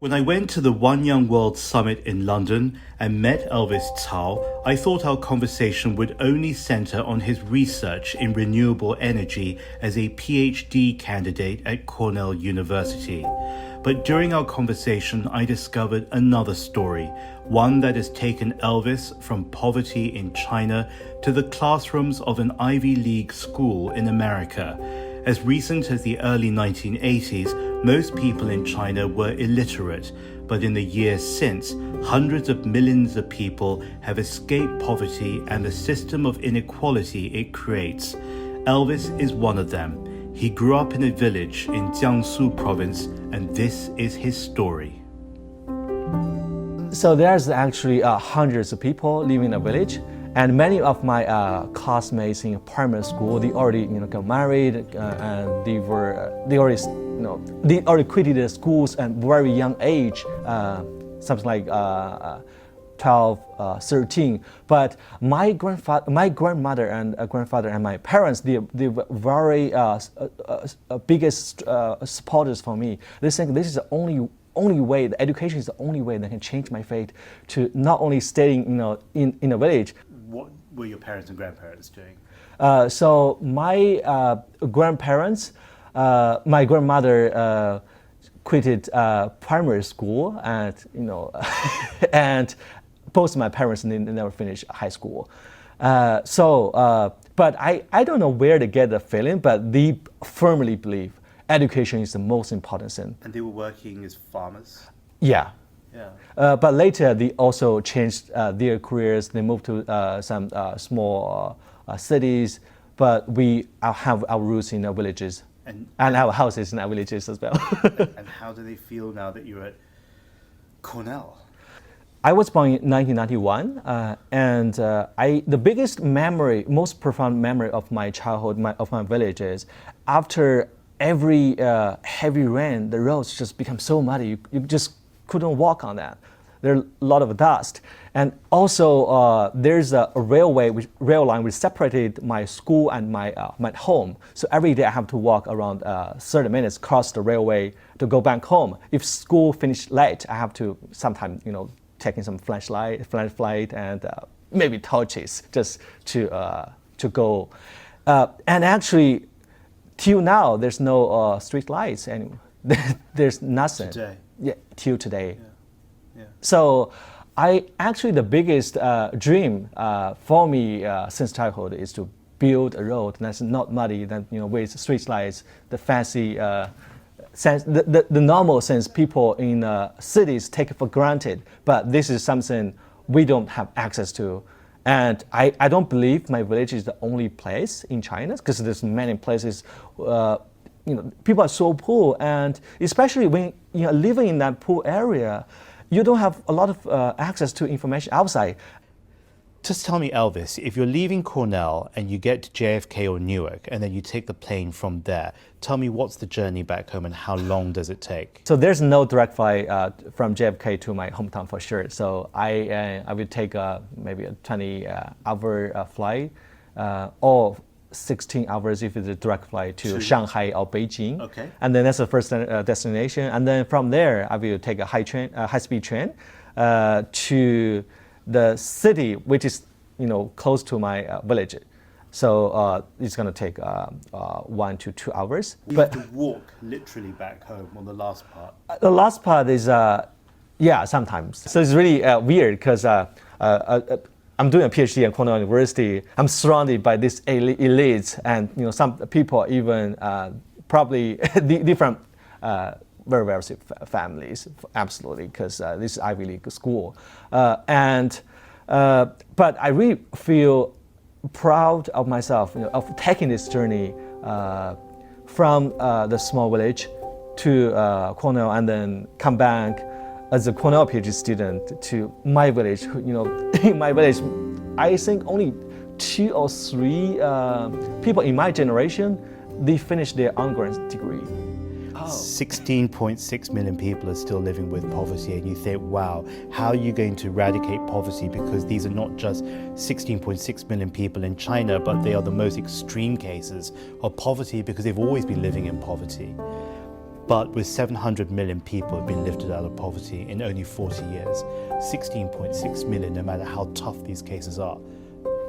When I went to the One Young World Summit in London and met Elvis Chau, I thought our conversation would only center on his research in renewable energy as a PhD candidate at Cornell University. But during our conversation, I discovered another story, one that has taken Elvis from poverty in China to the classrooms of an Ivy League school in America. As recent as the early 1980s, most people in China were illiterate, but in the years since, hundreds of millions of people have escaped poverty and the system of inequality it creates. Elvis is one of them. He grew up in a village in Jiangsu province, and this is his story. So there's actually hundreds of people living in a village. And many of my classmates in primary school, they already got married, and they already quitted the schools at very young age, something like 12, 13. But my grandmother and grandfather and my parents, they were very biggest supporters for me. They think this is the only way, the education is the only way that can change my fate, to not only staying in a village. What were your parents and grandparents doing? So my grandparents, my grandmother quitted primary school, and and both of my parents never finished high school. But I don't know where to get the feeling, but they firmly believe education is the most important thing. And they were working as farmers? Yeah. Yeah. But later they also changed their careers. They moved to some small cities, but we have our roots in our villages and our houses in our villages as well. And how do they feel now that you're at Cornell? I was born in 1991, and the biggest memory, most profound memory of my childhood, of my village is after every heavy rain, the roads just become so muddy. You just couldn't walk on that. There's a lot of dust. And also there's a rail line which separated my school and my home. So every day I have to walk around 30 minutes, cross the railway to go back home. If school finished late, I have to sometimes, taking some flashlight and maybe torches just to go. And actually, till now, there's no street lights anymore. There's nothing. Today. Yeah, till today. Yeah. So the biggest dream for me since childhood is to build a road that's not muddy, with street lights, the fancy sense, the normal sense people in cities take for granted. But this is something we don't have access to. And I don't believe my village is the only place in China, because there's many places people are so poor, and especially when you're living in that poor area, you don't have a lot of access to information outside. Just tell me, Elvis, if you're leaving Cornell and you get to JFK or Newark and then you take the plane from there, tell me what's the journey back home and how long does it take? So there's no direct flight from JFK to my hometown for sure. So I will take maybe a 20-hour flight or 16 hours if it's a direct flight to Shanghai or Beijing. Okay. And then that's the first destination. And then from there, I will take a high-speed train to the city, which is close to my village. So it's going to take 1 to 2 hours. You have to walk literally back home on the last part. The last part is, sometimes. So it's really weird because I'm doing a PhD at Cornell University. I'm surrounded by these elites, and some people even probably different very wealthy families, absolutely, because this is Ivy League school. But I really feel proud of myself, of taking this journey from the small village to Cornell, and then come back as a Cornell PhD student to my village. In my village, I think only 2 or 3 people in my generation, they finished their undergraduate degree. 16.6 million people are still living with poverty, and you think, wow, how are you going to eradicate poverty? Because these are not just 16.6 million people in China, but they are the most extreme cases of poverty because they've always been living in poverty. But with 700 million people have been lifted out of poverty in only 40 years, 16.6 million, no matter how tough these cases are,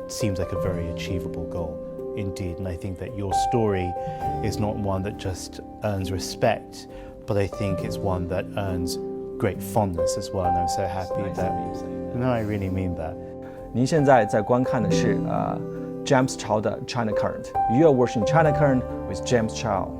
seems like a very achievable goal indeed. And I think that your story is not one that just earns respect, but I think it's one that earns great fondness as well. And I'm so happy that. No, I really mean that. 您现在在观看的是James Chau 的 China Current. You are watching China Current with James Chau.